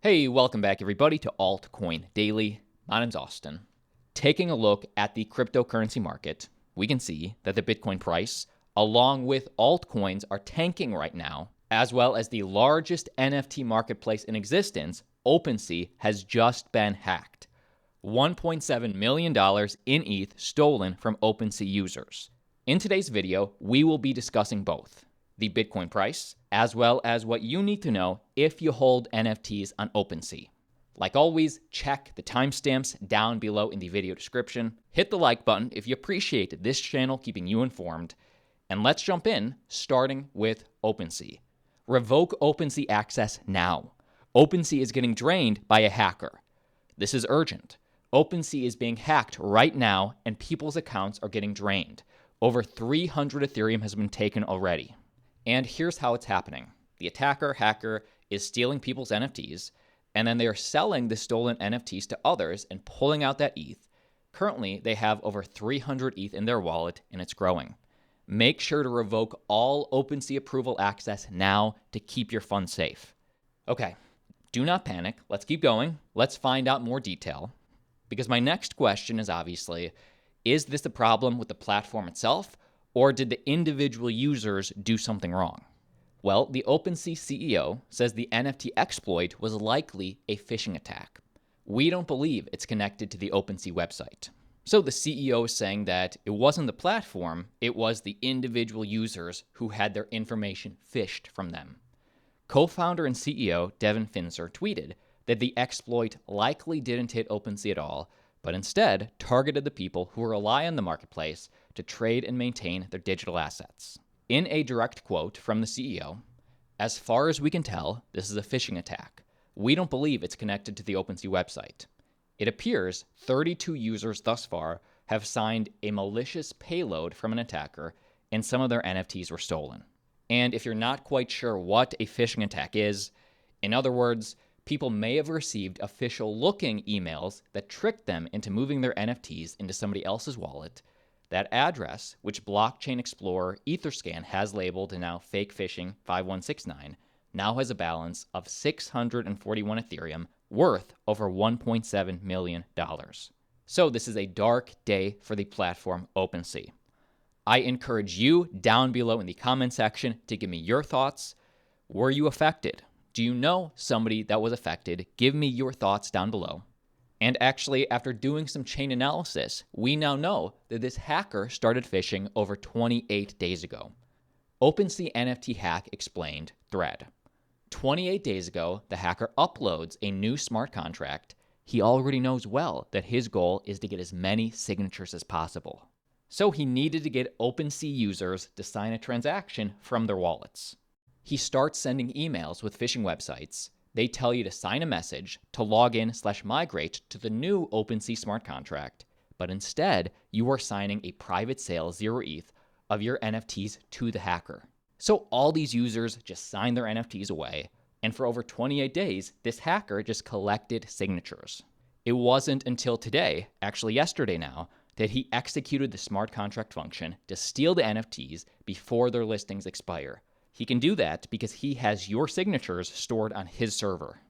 Hey, welcome back everybody to Altcoin Daily. My name's Austin. Taking a look at the cryptocurrency market, we can see that the Bitcoin price, along with altcoins, are tanking right now, as well as the largest NFT marketplace in existence, OpenSea, has just been hacked. $1.7 million in ETH stolen from OpenSea users. In today's video, we will be discussing both the Bitcoin price, as well as what you need to know if you hold NFTs on OpenSea. Like always, check the timestamps down below in the video description. Hit the like button if you appreciate this channel keeping you informed. And let's jump in, starting with OpenSea. Revoke OpenSea access now. OpenSea is getting drained by a hacker. This is urgent. OpenSea is being hacked right now, and people's accounts are getting drained. Over 300 Ethereum has been taken already. And here's how it's happening. The hacker is stealing people's NFTs, and then they are selling the stolen NFTs to others and pulling out that ETH. Currently, they have over 300 ETH in their wallet, and it's growing. Make sure to revoke all OpenSea approval access now to keep your funds safe. Okay, do not panic. Let's keep going. Let's find out more detail. Because my next question is obviously, is this a problem with the platform itself, or did the individual users do something wrong? Well, the OpenSea CEO says the NFT exploit was likely a phishing attack. We don't believe it's connected to the OpenSea website. So the CEO is saying that it wasn't the platform, it was the individual users who had their information phished from them. Co-founder and CEO Devin Finzer tweeted that the exploit likely didn't hit OpenSea at all, but instead targeted the people who rely on the marketplace to trade and maintain their digital assets. In a direct quote from the CEO, "As far as we can tell, this is a phishing attack. We don't believe it's connected to the OpenSea website. It appears 32 users thus far have signed a malicious payload from an attacker, and some of their NFTs were stolen." And if you're not quite sure what a phishing attack is, in other words, people may have received official-looking emails that tricked them into moving their NFTs into somebody else's wallet. That address, which Blockchain Explorer Etherscan has labeled now fake phishing 5169, now has a balance of 641 Ethereum, worth over $1.7 million. So this is a dark day for the platform OpenSea. I encourage you down below in the comment section to give me your thoughts. Were you affected? Do you know somebody that was affected? Give me your thoughts down below. And actually, after doing some chain analysis, we now know that this hacker started phishing over 28 days ago. OpenSea NFT hack explained thread. 28 days ago, the hacker uploads a new smart contract. He already knows well that his goal is to get as many signatures as possible. So he needed to get OpenSea users to sign a transaction from their wallets. He starts sending emails with phishing websites. They tell you to sign a message to log in/migrate to the new OpenSea smart contract, but instead you are signing a private sale 0 ETH of your NFTs to the hacker. So all these users just signed their NFTs away, and for over 28 days, this hacker just collected signatures. It wasn't until today, actually yesterday now, that he executed the smart contract function to steal the NFTs before their listings expire. He can do that because he has your signatures stored on his server.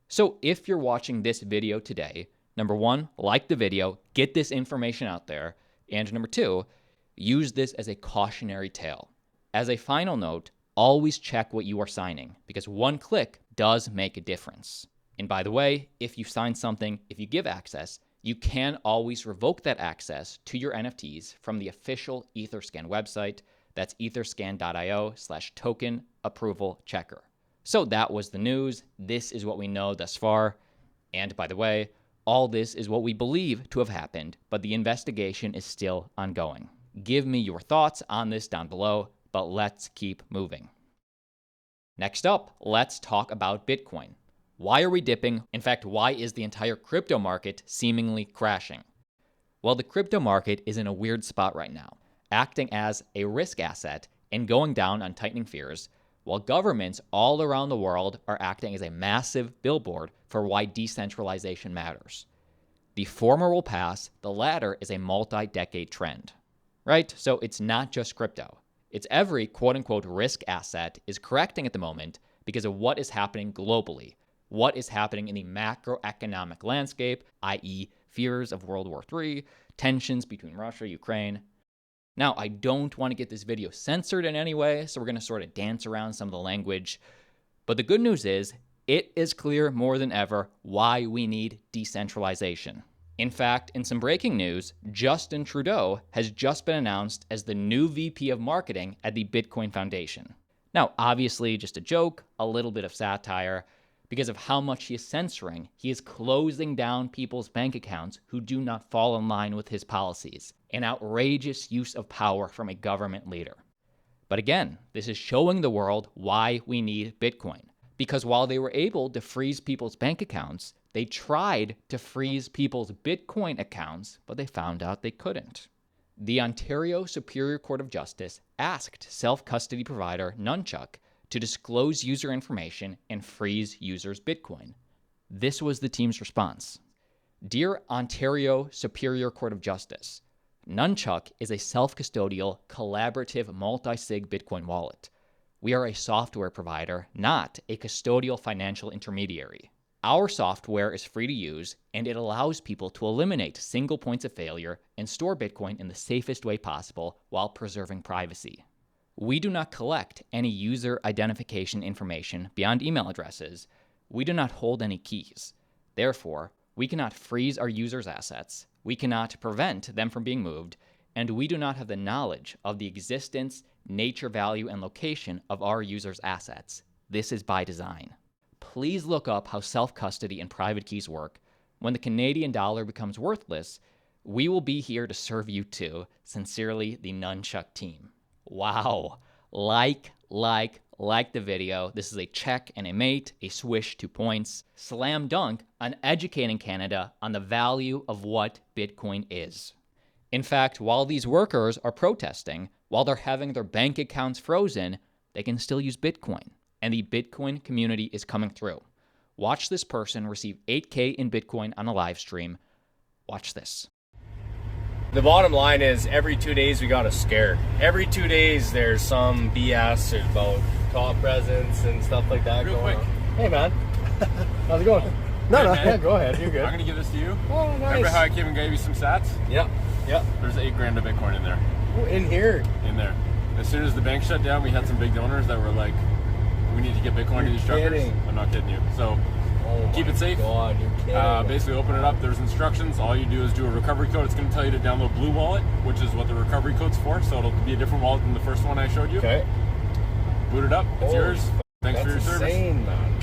So if you're watching this video today, number one, like the video, get this information out there, and number two, use this as a cautionary tale. As a final note, always check what you are signing, because one click does make a difference. And by the way, if you sign something, if you give access, you can always revoke that access to your NFTs from the official Etherscan website. That's etherscan.io/token approval checker. So that was the news. This is what we know thus far. And by the way, all this is what we believe to have happened, but the investigation is still ongoing. Give me your thoughts on this down below, but let's keep moving. Next up, let's talk about Bitcoin. Why are we dipping? In fact, why is the entire crypto market seemingly crashing? Well, the crypto market is in a weird spot right now, acting as a risk asset and going down on tightening fears, while governments all around the world are acting as a massive billboard for why decentralization matters. The former will pass, the latter is a multi-decade trend, right? So it's not just crypto. It's every quote-unquote risk asset is correcting at the moment because of what is happening globally. what is happening in the macroeconomic landscape, i.e. fears of World War III, tensions between Russia, Ukraine. Now, I don't want to get this video censored in any way, so we're going to sort of dance around some of the language. But the good news is, it is clear more than ever why we need decentralization. In fact, in some breaking news, Justin Trudeau has just been announced as the new VP of Marketing at the Bitcoin Foundation. Now, obviously, just a joke, a little bit of satire. Because of how much he is censoring, he is closing down people's bank accounts who do not fall in line with his policies. An outrageous use of power from a government leader. But again, this is showing the world why we need Bitcoin. Because while they were able to freeze people's bank accounts, they tried to freeze people's Bitcoin accounts, but they found out they couldn't. The Ontario Superior Court of Justice asked self-custody provider Nunchuk to disclose user information and freeze users' Bitcoin. This was the team's response. Dear Ontario Superior Court of Justice, Nunchuk is a self-custodial, collaborative multi-sig Bitcoin wallet. We are a software provider, not a custodial financial intermediary. Our software is free to use, and it allows people to eliminate single points of failure and store Bitcoin in the safest way possible while preserving privacy. We do not collect any user identification information beyond email addresses. We do not hold any keys. Therefore, we cannot freeze our users' assets, we cannot prevent them from being moved, and we do not have the knowledge of the existence, nature, value, and location of our users' assets. This is by design. Please look up how self-custody and private keys work. When the Canadian dollar becomes worthless, we will be here to serve you too. Sincerely, the Nunchuk team. Wow. Like the video. This is a check and a mate, a swish 2 points. Slam dunk on educating Canada on the value of what Bitcoin is. In fact, while these workers are protesting, while they're having their bank accounts frozen, they can still use Bitcoin. And the Bitcoin community is coming through. Watch this person receive 8K in Bitcoin on a live stream. Watch this. The bottom line is every 2 days we got a scare. Every 2 days there's some BS about top presents and stuff like that Real quick. on. Hey man, how's it going? Yeah, go ahead. You're good. I'm gonna give this to you. Oh, nice. Remember how I came and gave you some sats? Yeah. There's 8 grand of Bitcoin in there. Oh, in here. In there. As soon as the bank shut down, we had some big donors that were like, "We need to get Bitcoin to these truckers." Kidding. I'm not kidding you. So keep it safe. God, you're kidding. Basically, open it up. There's instructions. All you do is do a recovery code. It's going to tell you to download Blue Wallet, which is what the recovery code's for. So it'll be a different wallet than the first one I showed you. Okay. Boot it up. It's yours. Thanks for your That's service. insane, man.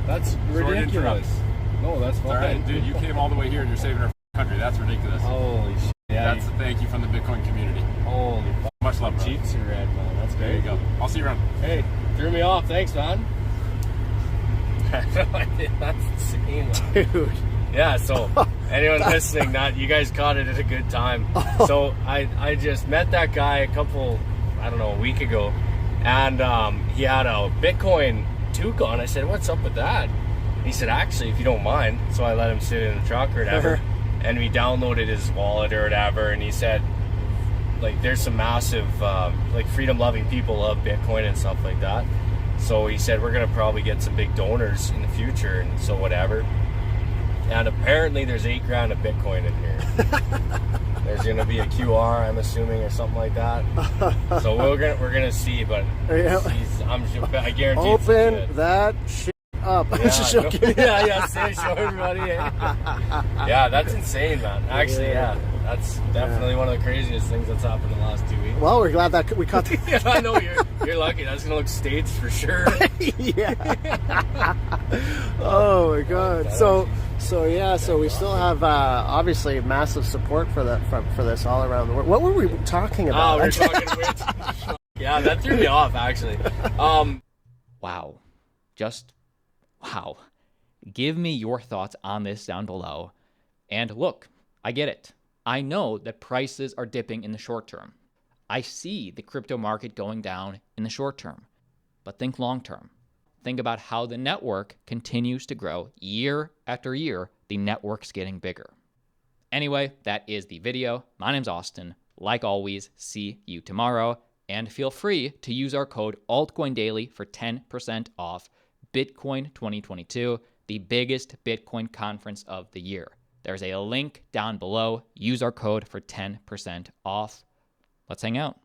That's Sorry to ridiculous. interrupt. No, that's It's all right, dude. You came all the way here and you're saving our country. That's ridiculous. Holy shit. Yeah. That's a thank you from the Bitcoin community. Holy fuck. Much love, bro. Cheeks are red, man. That's There great. you go. I'll see you around. Hey, threw me off. Thanks, man. That's insane, man. Dude. Yeah, so anyone listening, that you guys caught it at a good time. So I just met that guy a week ago, and he had a Bitcoin toque on. I said, "What's up with that?" He said, "Actually, if you don't mind." So I let him sit in the truck or whatever, and we downloaded his wallet or whatever, and he said, like, there's some massive like freedom-loving people love Bitcoin and stuff like that. So he said, we're gonna probably get some big donors in the future, and so whatever. And apparently there's 8 grand of Bitcoin in here. There's gonna be a QR, I'm assuming, or something like that. So we're gonna see, but I guarantee. Open that shit up. Yeah, Just joking. show everybody. Yeah, that's insane, man. Actually, yeah, that's definitely one of the craziest things that's happened in the last 2 weeks. Well, we're glad that we caught the... Yeah, I know you're lucky. That's gonna look staged for sure. Yeah. Oh my god. So we still have obviously massive support for this all around the world. What were we talking about? We were talking witch. Yeah, that threw me off actually. Wow. Just wow. Give me your thoughts on this down below. And look, I get it. I know that prices are dipping in the short term. I see the crypto market going down in the short term. But think long term. Think about how the network continues to grow year after year. The network's getting bigger. Anyway, that is the video. My name's Austin. Like always, see you tomorrow. And feel free to use our code Altcoin Daily for 10% off Bitcoin 2022, the biggest Bitcoin conference of the year. There's a link down below. Use our code for 10% off. Let's hang out.